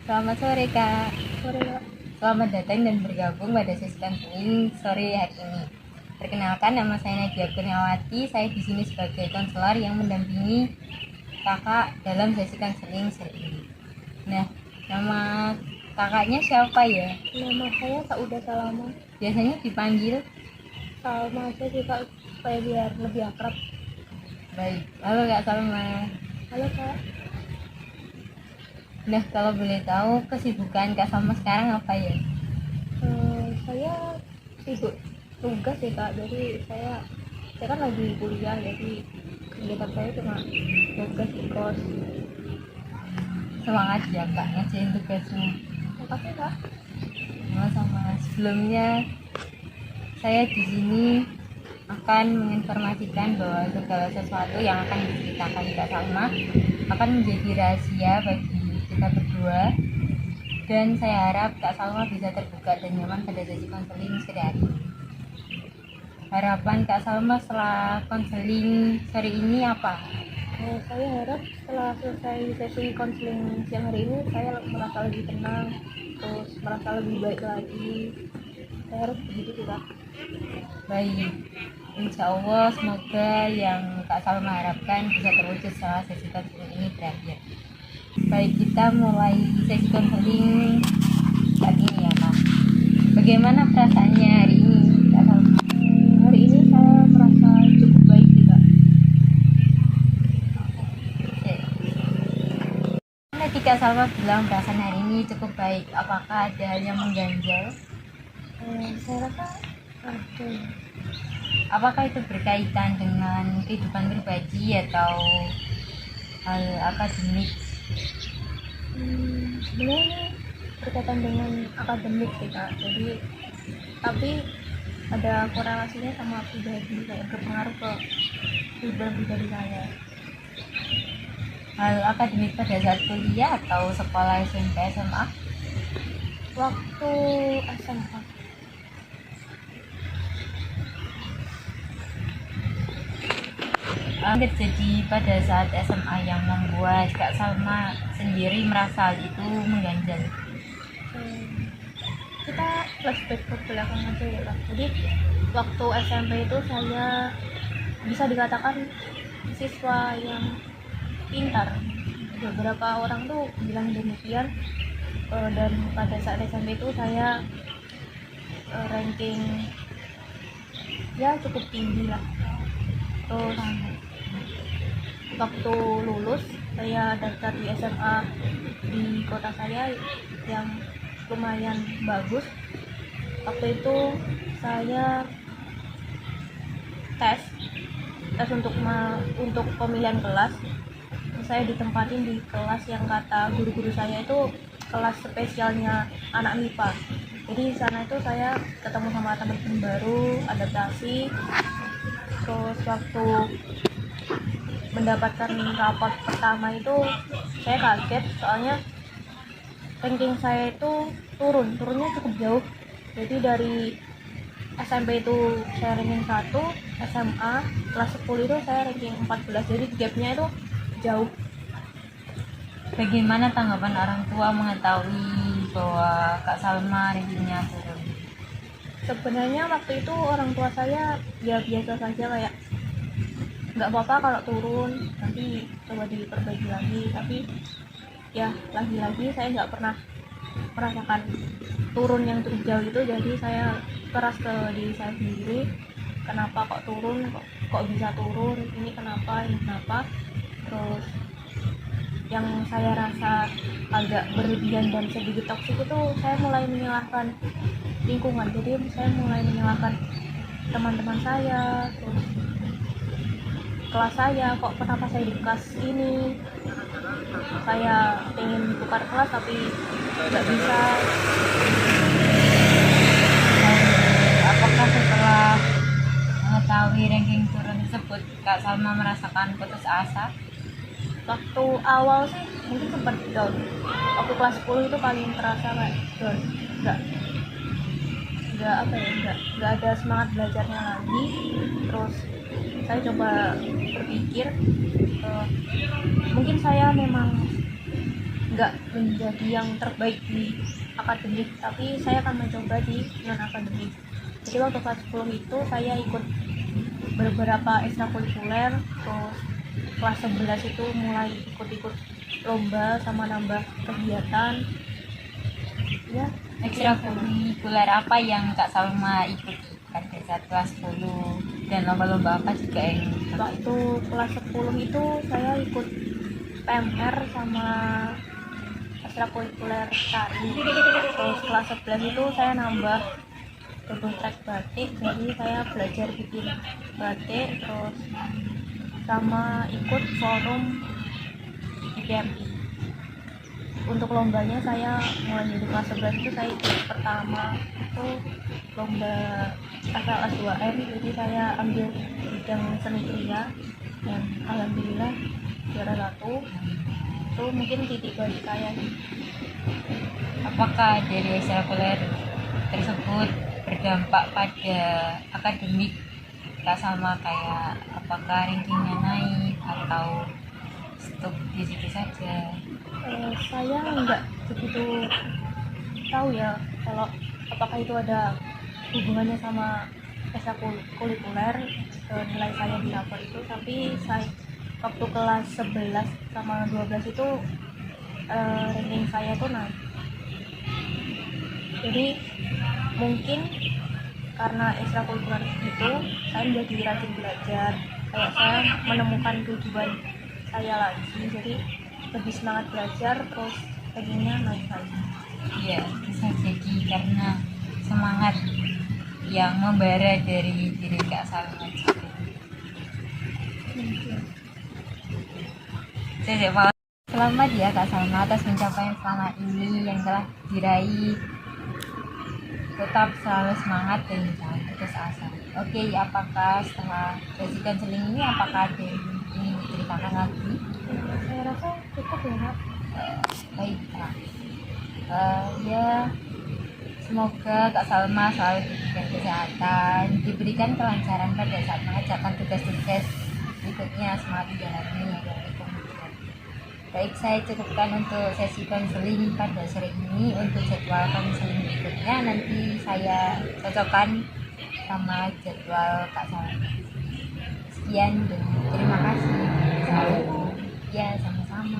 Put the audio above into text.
Selamat sore Kak. Sore Kak. Selamat datang dan bergabung pada sesi konseling sore hari ini. Perkenalkan, nama saya Nadia Kurniawati. Saya di sini sebagai konselor yang mendampingi kakak dalam sesi konseling sore ini. Nah, nama kakaknya siapa ya? Nama saya Sauda Salama. Biasanya dipanggil Salma aja sih Kak, supaya biar lebih akrab. baik. Halo Kak Salma. Halo Kak. Nah, kalau boleh tahu kesibukan Kak Salma sekarang apa ya? Saya sibuk tugas sih Kak, jadi saya kan lagi kuliah, jadi kegiatan saya cuma tugas di kos. Semangat ya Kak ngerjain tugasnya. Makasih Kak. Sama-sama. Sebelumnya saya di sini akan menginformasikan bahwa segala sesuatu yang akan diceritakan Kak Salma akan menjadi rahasia bagi kita berdua, dan saya harap Kak Salma bisa terbuka dan nyaman pada sesi konseling sore hari ini. Harapan Kak Salma setelah konseling sore ini apa? Saya harap setelah selesai sesi konseling siang hari ini saya merasa lebih tenang, terus merasa lebih baik lagi. Saya harap begitu sih Kak. Baik, insya Allah semoga yang Kak Salma harapkan bisa terwujud setelah sesi konseling ini berakhir. Baik, kita mulai sesi konseling saat ini ya Kak. Bagaimana perasaannya hari ini Kak Salma? Hari ini saya merasa cukup baik sih Kak. Tadi Kak Salma bilang perasaan hari ini cukup baik. Apakah ada hal yang mengganjal? Saya rasa ada. Apakah itu berkaitan dengan kehidupan pribadi atau hal akademik? Sebenarnya ini berkaitan dengan akademik sih Kak. Jadi tapi ada korelasinya sama pribadi, kayak berpengaruh ke kehidupan pribadi saya. Hal akademik pada saat kuliah atau sekolah SMP SMA? Waktu SMA. Terjadi pada saat SMA yang membuat Kak Salma sendiri merasa hal itu mengganjal. Kita flashback ke belakang aja ya Kak. Jadi waktu SMP itu saya bisa dikatakan siswa yang pintar. Beberapa orang tuh bilang demikian. Dan pada saat SMP itu saya ranking ya cukup tinggi lah. Terus waktu lulus saya daftar di SMA di kota saya yang lumayan bagus. Waktu itu saya tes untuk pemilihan kelas. Saya ditempatin di kelas yang kata guru-guru saya itu kelas spesialnya anak MIPA. Jadi di sana itu saya ketemu sama teman-teman baru, adaptasi. Terus waktu mendapatkan raport pertama itu saya kaget, soalnya ranking saya itu turunnya cukup jauh. Jadi dari SMP itu saya ranking 1, SMA kelas 10 itu saya ranking 14, jadi gapnya itu jauh. Bagaimana tanggapan orang tua mengetahui bahwa Kak Salma rankingnya turun? Sebenarnya waktu itu orang tua saya ya biasa saja, kayak nggak apa-apa kalau turun, nanti coba diperbaiki lagi. Tapi ya lagi-lagi saya nggak pernah merasakan turun yang cukup jauh itu, jadi saya keras ke diri saya sendiri, kenapa kok turun, kok bisa turun, ini kenapa. Terus yang saya rasa agak berlebihan dan sedikit toksik itu saya mulai menyalahkan lingkungan. Jadi saya mulai menyalahkan teman-teman saya, terus kelas saya, kok kenapa saya di kelas ini, saya pengen tukar kelas tapi nggak bisa. Apakah setelah mengetahui ranking turun tersebut Kak Salma merasakan putus asa? Waktu awal sih mungkin sempat down. Waktu kelas 10 itu paling terasa kayak down, nggak ada semangat belajarnya lagi. Terus saya coba berpikir, mungkin saya memang nggak menjadi yang terbaik di akademik, tapi saya akan mencoba di non akademik. Jadi waktu kelas 10 itu saya ikut beberapa ekstrakurikuler, terus kelas 11 itu mulai ikut-ikut lomba sama nambah kegiatan ya. Ekstrakurikuler apa yang Kak Salma ikuti pada saat kelas 10 dan lomba-lomba apa juga yang Waktu kelas 10 itu saya ikut PMR sama ekstrakurikuler tari. Terus kelas 11 itu saya nambah double track batik, jadi saya belajar bikin batik, terus sama ikut forum IPMI. Untuk lombanya saya mulai dari kelas 11 itu saya ikut pertama itu lomba KKS 2M, jadi saya ambil bidang seni kriya dan alhamdulillah juara 1. Itu mungkin titik balik saya. apakah dari ekstrakurikuler tersebut berdampak pada akademik Kak Salma, kayak apakah rankingnya naik atau stop di situ saja? Saya nggak begitu tahu ya kalau apakah itu ada hubungannya sama ekstrakurikuler nilai saya di rapor itu, tapi saya waktu kelas 11 sama 12 itu ranking saya tuh naik. Jadi mungkin karena ekstrakurikuler itu saya menjadi rajin belajar, kayak saya menemukan tujuan saya lagi, jadi lebih semangat belajar, terus pengennya naik lagi. Iya, bisa jadi karena semangat yang membara dari diri Kak Salma juga. Saya mau selamat ya Kak Salma atas pencapaian selama ini yang telah diraih. Tetap selalu semangat dan jangan putus asa. Oke, apakah setelah sesi konseling ini apakah ada yang ingin diceritakan lagi? Saya rasa cukup ya Kak. Baik Kak. Ya, semoga Kak Salma selalu diberikan kesehatan, diberikan kelancaran pada saat mengerjakan tugas-tugas berikutnya, semangat menjalani yang kemudian. Baik, saya cukupkan untuk sesi konseling pada sore ini. Untuk jadwal konseling berikutnya nanti saya cocokkan sama jadwal Kak Salma. Sekian dan terima kasih. Ya, sama-sama.